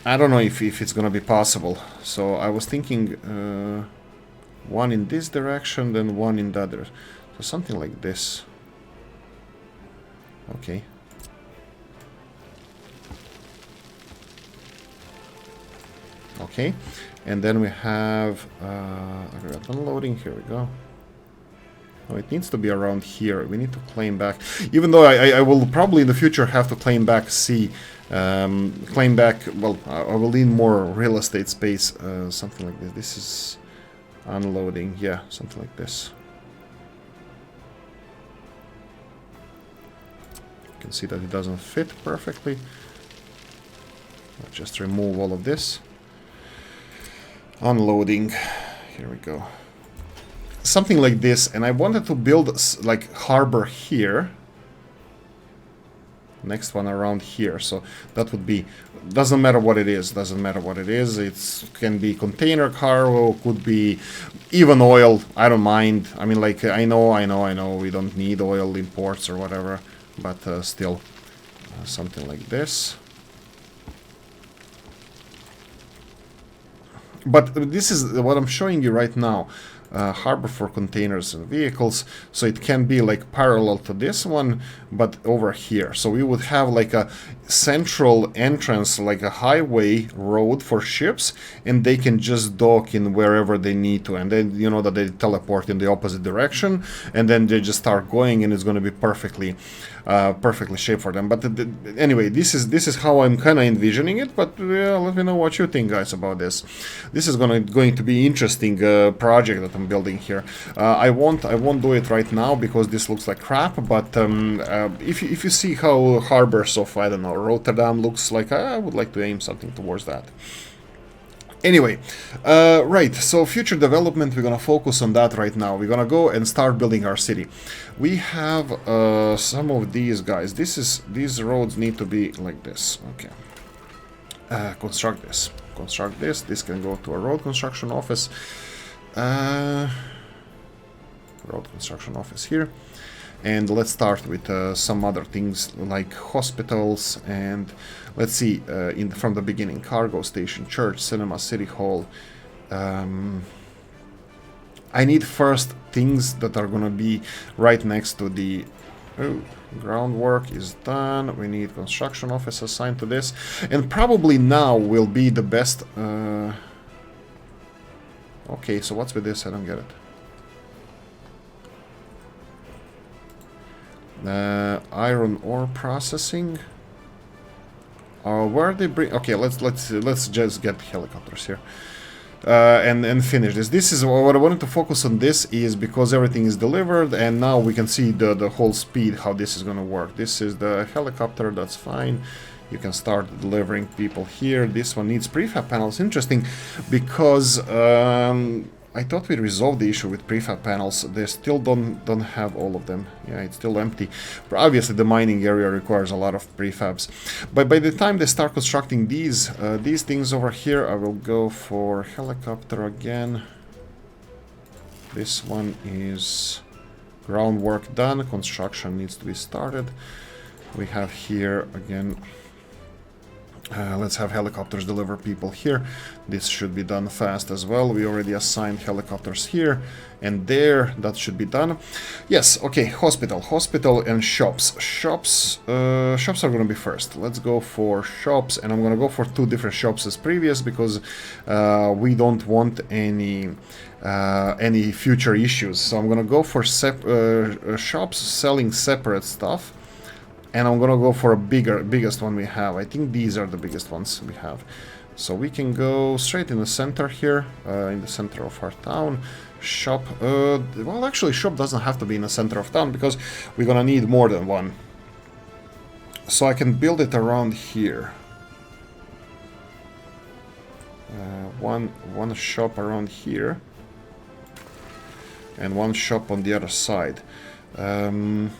I don't know if it's gonna be possible. So I was thinking one in this direction, then one in the other. So something like this. Okay. Okay, and then we have unloading. Here we go. Oh, it needs to be around here. We need to claim back. Even though I will probably in the future have to claim back C. Claim back, well, I will need more real estate space. Something like this. This is unloading. Yeah, something like this. You can see that it doesn't fit perfectly. I'll just remove all of this. Unloading. Here we go. Something like this, and I wanted to build like harbor here. Next one around here, so that would be, doesn't matter what it is, it can be container cargo, could be even oil, I don't mind. I mean, like, I know we don't need oil imports or whatever, but still, something like this. But this is what I'm showing you right now. Harbor for containers and vehicles, so it can be like parallel to this one, but over here. So we would have like a central entrance, like a highway road for ships, and they can just dock in wherever they need to, and then you know that they teleport in the opposite direction, and then they just start going, and it's going to be perfectly shaped for them. But anyway, this is how I'm kind of envisioning it. But let me know what you think, guys, about this. This is going to be interesting project that I'm I'm building here. I won't do it right now because this looks like crap. But if you see how harbors of, I don't know, Rotterdam looks like, I would like to aim something towards that. Anyway, right, so future development, we're gonna focus on that right now. We're gonna go and start building our city. We have some of these guys. These roads need to be like this. Okay. Construct this. Construct this. This can go to a road construction office. Road construction office here. And let's start with some other things like hospitals and let's see from the beginning: cargo station, church, cinema, city hall. I need first things that are gonna be right next to the groundwork is done. We need construction office assigned to this, and probably now will be the best. Okay, so what's with this? I don't get it. Iron ore processing. Where they bring? Okay, let's just get helicopters here and finish this. This is what I wanted to focus on. This is because everything is delivered, and now we can see the whole speed how this is gonna work. This is the helicopter. That's fine. You can start delivering people here. This one needs prefab panels. Interesting, because I thought we resolved the issue with prefab panels. They still don't have all of them. Yeah, it's still empty. But obviously, the mining area requires a lot of prefabs. But by the time they start constructing these things over here, I will go for helicopter again. This one is groundwork done. Construction needs to be started. We have here again. Let's have helicopters deliver people here. This should be done fast as well. We already assigned helicopters here and there. That should be done. Yes, okay, hospital and shops. Shops are going to be first. Let's go for shops, and I'm going to go for 2 different shops as previous because we don't want any future issues. So I'm going to go for shops selling separate stuff. And I'm gonna go for a biggest one we have. I think these are the biggest ones we have. So we can go straight in the center here, in the center of our town. Shop, well actually shop doesn't have to be in the center of town because we're gonna need more than one. So I can build it around here. One shop around here. And one shop on the other side.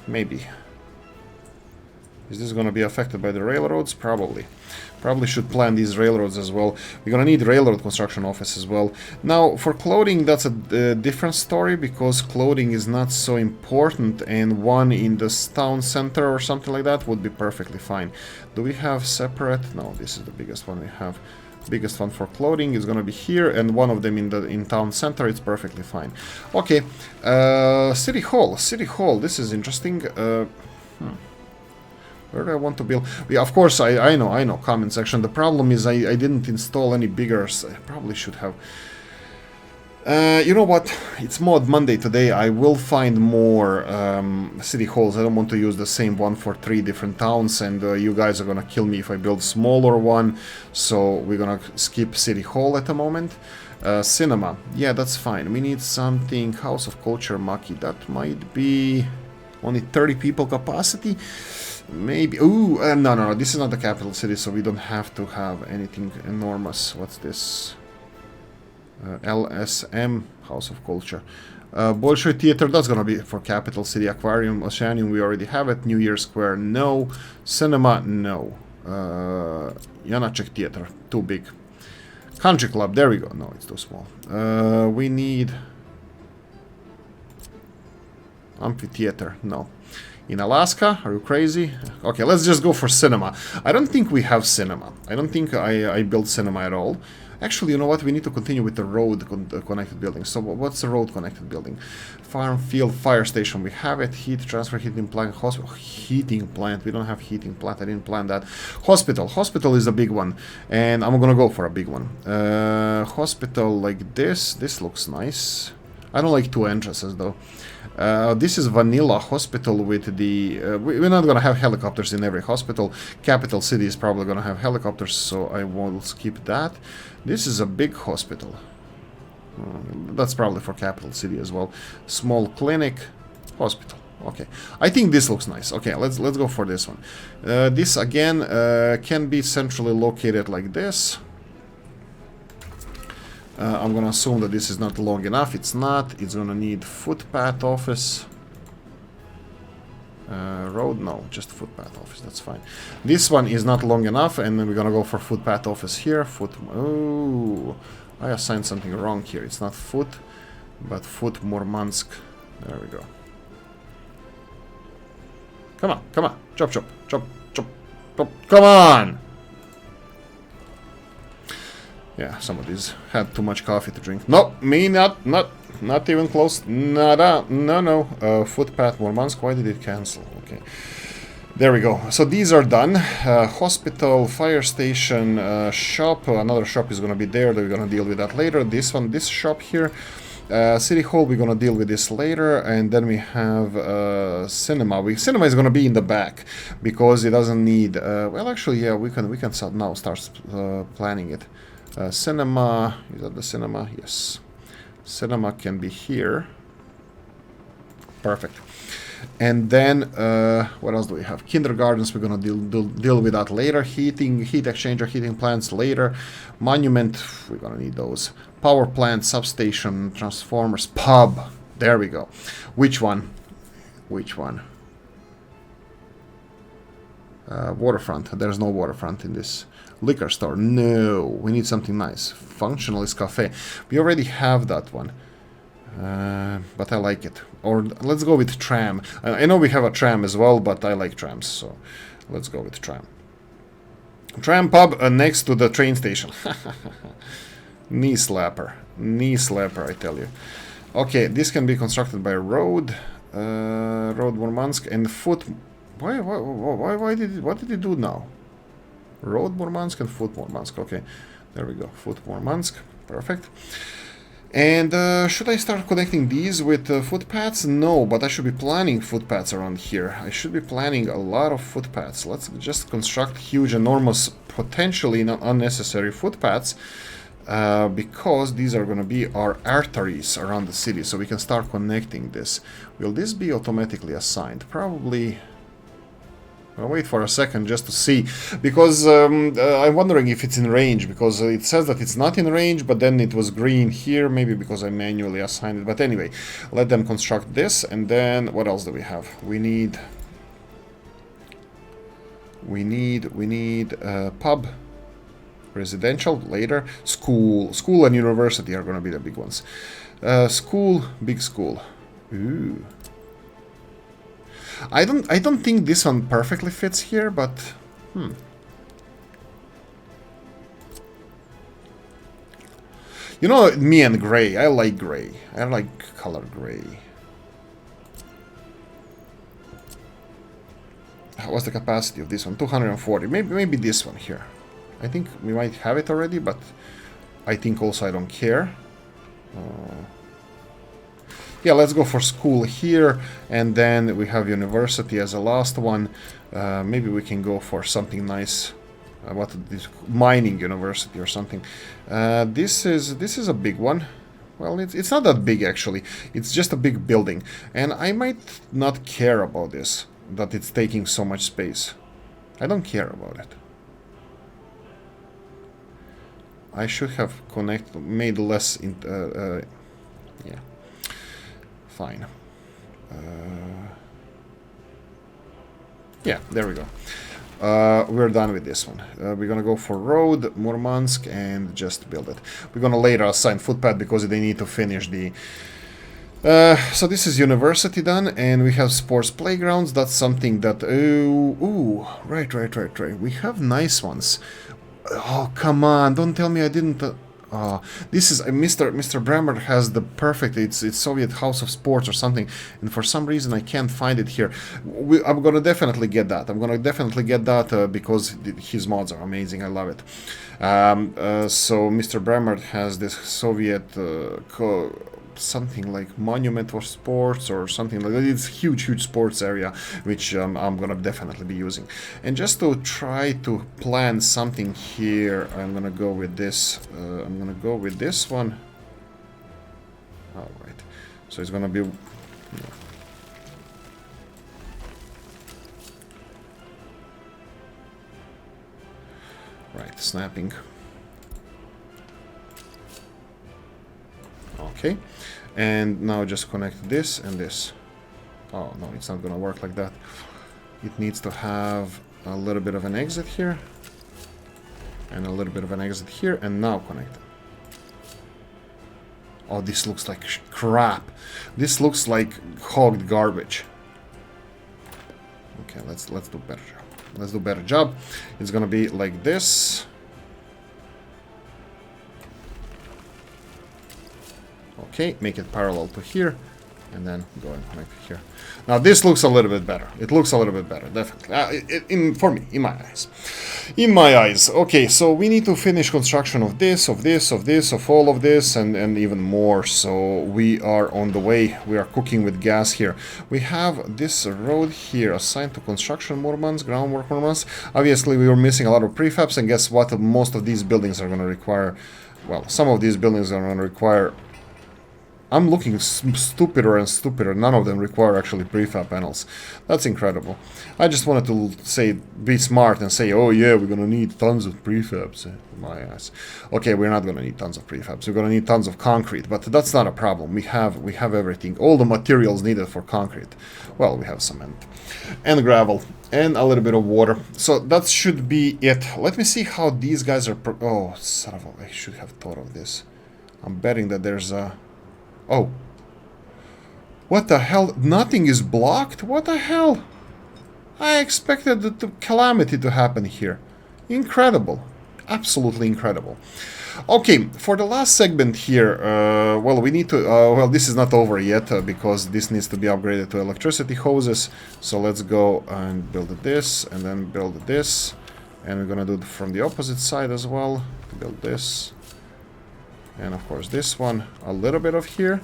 Maybe. Is this going to be affected by the railroads? Probably. Probably should plan these railroads as well. We're going to need railroad construction office as well. Now, for clothing, that's a different story because clothing is not so important, and one in the town center or something like that would be perfectly fine. Do we have separate? No, this is the biggest one we have. Biggest one for clothing is going to be here, and one of them in town center. It's perfectly fine. Okay, city hall. City hall. This is interesting. Where do I want to build? Yeah, of course, I know, comment section. The problem is I didn't install any bigger. I probably should have. You know what? It's Mod Monday today. I will find more city halls. I don't want to use the same one for 3 different towns, and you guys are gonna kill me if I build a smaller one. So we're gonna skip city hall at the moment. Cinema. Yeah, that's fine. We need something. House of Culture, Maki. That might be only 30 people capacity. Maybe. Ooh, no. This is not the capital city, so we don't have to have anything enormous. What's this? LSM, House of Culture. Bolshoi Theater, that's gonna be for capital city. Aquarium, Oceanium, we already have it. New Year Square, no. Cinema, no. Janacek Theater, too big. Country Club, there we go. No, it's too small. We need amphitheater, no. In Alaska, are you crazy? Okay, let's just go for cinema. I don't think we have cinema. I don't think I built cinema at all. Actually, you know what? We need to continue with the road connected building. So what's the road connected building? Farm, field, fire station. We have it. Heat transfer, heating plant, hospital. Heating plant. We don't have heating plant. I didn't plan that. Hospital. Hospital is a big one. And I'm gonna go for a big one. Hospital like this. This looks nice. I don't like 2 entrances though. This is vanilla hospital with the... we're not going to have helicopters in every hospital. Capital city is probably going to have helicopters, so I will skip that. This is a big hospital. That's probably for capital city as well. Small clinic, hospital. Okay, I think this looks nice. Okay, let's go for this one. This again can be centrally located like this. I'm gonna assume that this is not long enough. It's not. It's gonna need footpath office. Road? No, just footpath office. That's fine. This one is not long enough, and then we're gonna go for footpath office here. Oh, I assigned something wrong here. It's not foot, but foot Murmansk. There we go. Come on, come on. Chop, chop, chop, chop, chop. Come on! Yeah, some of these had too much coffee to drink. No, me not even close. Nada, no. Footpath Murmansk, why did it cancel? Okay. There we go. So these are done. Hospital, fire station, shop. Another shop is going to be there. We're going to deal with that later. This one, this shop here. City Hall, we're gonna deal with this later, and then we have cinema. Cinema is gonna be in the back because it doesn't need. Well, actually, yeah, we can now start planning it. Cinema, is that the cinema? Yes, cinema can be here. Perfect. And then what else do we have? Kindergartens, we're gonna deal with that later. Heat exchanger, heating plants later. Monument, we're gonna need those. Power plant, substation, transformers, pub. There we go. Which one? Which one? Waterfront. There's no waterfront in this. Liquor store. No, we need something nice. Functionalist cafe. We already have that one. But I like it. Or let's go with tram. I know we have a tram as well, but I like trams, so let's go with tram. Tram pub next to the train station. Knee slapper. Knee slapper, I tell you. Okay, this can be constructed by road. Road Murmansk and foot. Why did it, what did it do now? Road Murmansk and foot Murmansk. Okay, there we go. Foot Murmansk. Perfect. And should I start connecting these with footpaths? No, but I should be planning footpaths around here. I should be planning a lot of footpaths. Let's just construct huge, enormous, potentially unnecessary footpaths. Because these are going to be our arteries around the city, so we can start connecting this. Will this be automatically assigned? Probably. I'll wait for a second just to see, because I'm wondering if it's in range, because it says that it's not in range, but then it was green here, maybe because I manually assigned it. But anyway, let them construct this, and then what else do we have? We need pub. Residential later. School and university are going to be the big ones. School, big school. Ooh. I don't think this one perfectly fits here, but You know me and gray. I like gray. I like color gray. What's the capacity of this one? 240. Maybe this one here. I think we might have it already, but I think also I don't care. Yeah, let's go for school here, and then we have university as a last one. Maybe we can go for something nice. What this mining university or something. This is a big one. Well, it's not that big actually. It's just a big building, and I might not care about this, that it's taking so much space. I don't care about it. I should have made less. Yeah, fine. Yeah, there we go. We're done with this one. We're gonna go for road, Murmansk, and just build it. We're gonna later assign footpath because they need to finish the. So this is university done, and we have sports playgrounds. That's something that. Ooh, right. We have nice ones. Oh, come on, don't tell me I didn't... this is... Mr. Brammer has the perfect... It's Soviet House of Sports or something, and for some reason I can't find it here. I'm gonna definitely get that. Because his mods are amazing. I love it. So Mr. Brammer has this Soviet... something like monument for sports or something like that. It's huge sports area, which I'm gonna definitely be using. And just to try to plan something here, I'm gonna go with this. I'm gonna go with this one. All right. So it's gonna be. Right, snapping. Okay, and now just connect this and this. Oh no, it's not gonna work like that. It needs to have a little bit of an exit here, and a little bit of an exit here, and now connect. Oh, this looks like crap. This looks like hogged garbage. Okay, let's do a better job. Let's do a better job. It's gonna be like this. Okay, make it parallel to here, and then go and connect it here. Now this looks a little bit better. It looks a little bit better, definitely. For me, in my eyes. In my eyes. Okay, so we need to finish construction of this, of this, of this, of all of this, and even more. So we are on the way. We are cooking with gas here. We have this road here assigned to construction more months, groundwork more months. Obviously, we were missing a lot of prefabs, and guess what? Most of these buildings are going to require, well, some of these buildings are going to require. I'm looking stupider and stupider. None of them require actually prefab panels. That's incredible. I just wanted to say, be smart and say, oh yeah, we're gonna need tons of prefabs. My ass. Okay, we're not gonna need tons of prefabs. We're gonna need tons of concrete, but that's not a problem. We have everything, all the materials needed for concrete. Well, we have cement and gravel and a little bit of water. So that should be it. Let me see how these guys are. Oh, son of a! I should have thought of this. I'm betting that there's a. Oh. What the hell? Nothing is blocked? What the hell? I expected the calamity to happen here. Incredible. Absolutely incredible. Okay, for the last segment here, well, we need to... well, this is not over yet, because this needs to be upgraded to electricity hoses. So let's go and build this, and then build this. And we're gonna do it from the opposite side as well. Build this. And of course this one, a little bit of here.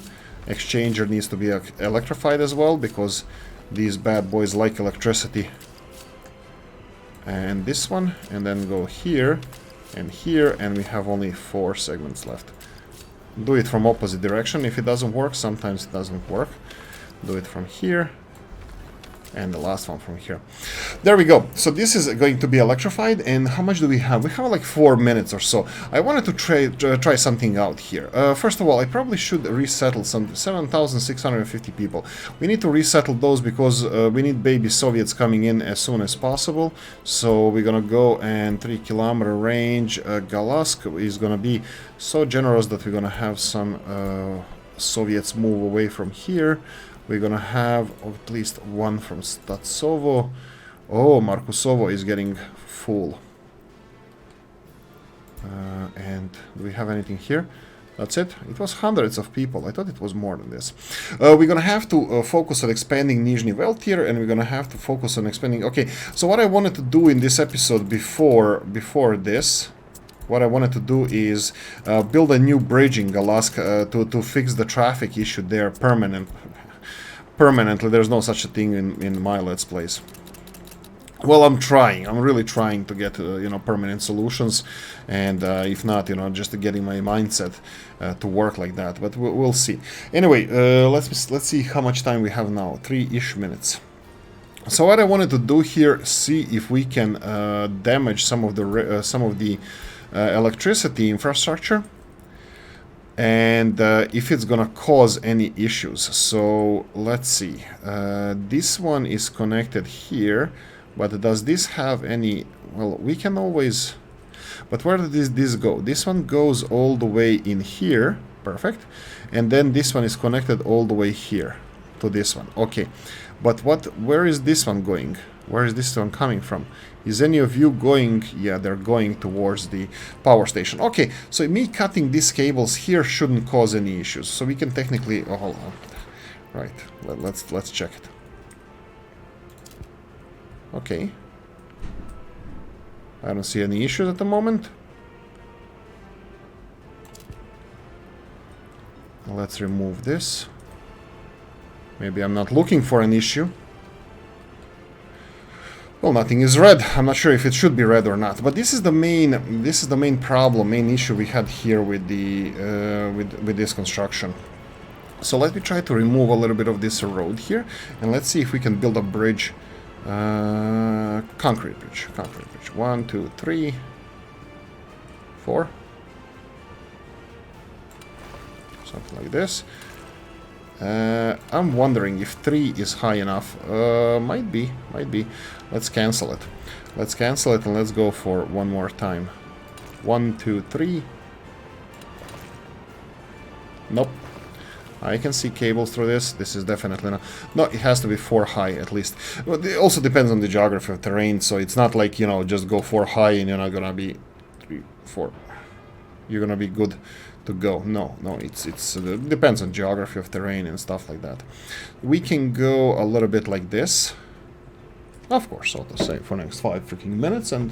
Exchanger needs to be electrified as well, because these bad boys like electricity. And this one, and then go here, and we have only 4 segments left. Do it from opposite direction. If it doesn't work, sometimes it doesn't work. Do it from here. And the last one from here. There we go. So this is going to be electrified. And how much do we have? We have like 4 minutes or so. I wanted to try something out here. First of all, I probably should resettle some 7,650 people. We need to resettle those because we need baby Soviets coming in as soon as possible. So we're gonna go and 3-kilometer range. Galask is gonna be so generous that we're gonna have some Soviets move away from here. We're gonna have at least one from Statsovo. Oh, Markusovo is getting full. And do we have anything here? That's it. It was hundreds of people. I thought it was more than this. We're gonna have to focus on expanding Nizhny Veltir, and we're gonna have to focus on expanding... Okay, so what I wanted to do in this episode before this... What I wanted to do is build a new bridge in Galask to fix the traffic issue there permanently. There's no such a thing in my Let's Plays. Well, I'm trying. I'm really trying to get you know, permanent solutions, and if not, you know, just getting my mindset to work like that. But we'll see. Anyway, let's see how much time we have now. 3-ish minutes. So what I wanted to do here, see if we can damage some of the electricity infrastructure, and if it's gonna cause any issues. So let's see. This one is connected here, but does this have any... Well, we can always... But where does this go? This one goes all the way in here. Perfect. And then this one is connected all the way here to this one. Okay. But where is this one going? Where is this one coming from? Is any of you going? Yeah, they're going towards the power station. Okay, so me cutting these cables here shouldn't cause any issues. So we can technically... Oh, hold on. Right, let's check it. Okay. I don't see any issues at the moment. Let's remove this. Maybe I'm not looking for an issue. Well, nothing is red. I'm not sure if it should be red or not. But this is the main problem, main issue we had here with the with this construction. So let me try to remove a little bit of this road here, and let's see if we can build a bridge. Concrete bridge. 1, 2, 3, 4. Something like this. I'm wondering if 3 is high enough. Might be. Let's cancel it. And let's go for one more time. 1, 2, 3. Nope. I can see cables through this. This is definitely not... No, it has to be 4 high at least. But it also depends on the geography of terrain, so it's not like, you know, just go 4 high and you're not gonna be 3, 4. You're gonna be good to go. No, it depends on geography of terrain and stuff like that. We can go a little bit like this. Of course, I'll just say for next 5 freaking minutes and...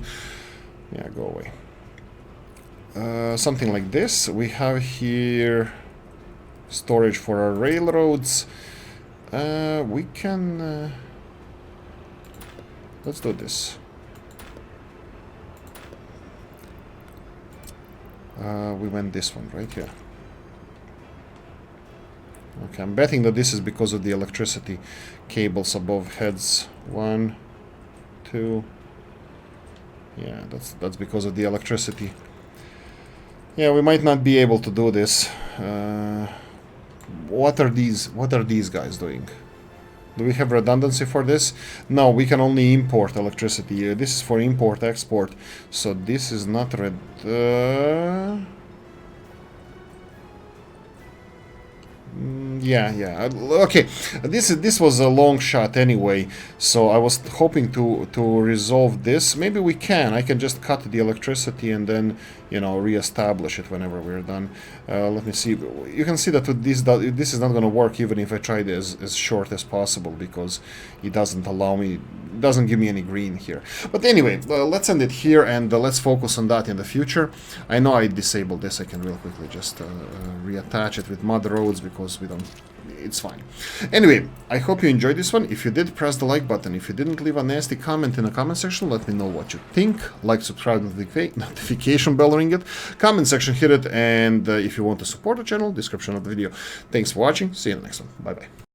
Yeah, go away. Something like this. We have here... storage for our railroads. We can... let's do this. We went this one, right? Yeah. Okay, I'm betting that this is because of the electricity cables above heads. 1, 2... Yeah, that's because of the electricity. Yeah, we might not be able to do this. What are these guys doing? Do we have redundancy for this? No, we can only import electricity. This is for import export, so this is not yeah. Okay, this was a long shot anyway, so I was hoping to resolve this. Maybe we can. I can just cut the electricity and then, you know, re-establish it whenever we're done. Let me see. You can see that this is not going to work even if I try it as short as possible, because it doesn't allow me, doesn't give me any green here. But anyway, let's end it here and let's focus on that in the future. I know I disabled this. I can real quickly just reattach it with mud roads because we don't... It's fine. Anyway, I hope you enjoyed this one. If you did, press the like button. If you didn't, leave a nasty comment in the comment section. Let me know what you think. Like, subscribe, notification bell, ring it. Comment section, hit it. And if you want to support the channel, description of the video. Thanks for watching. See you in the next one. Bye-bye.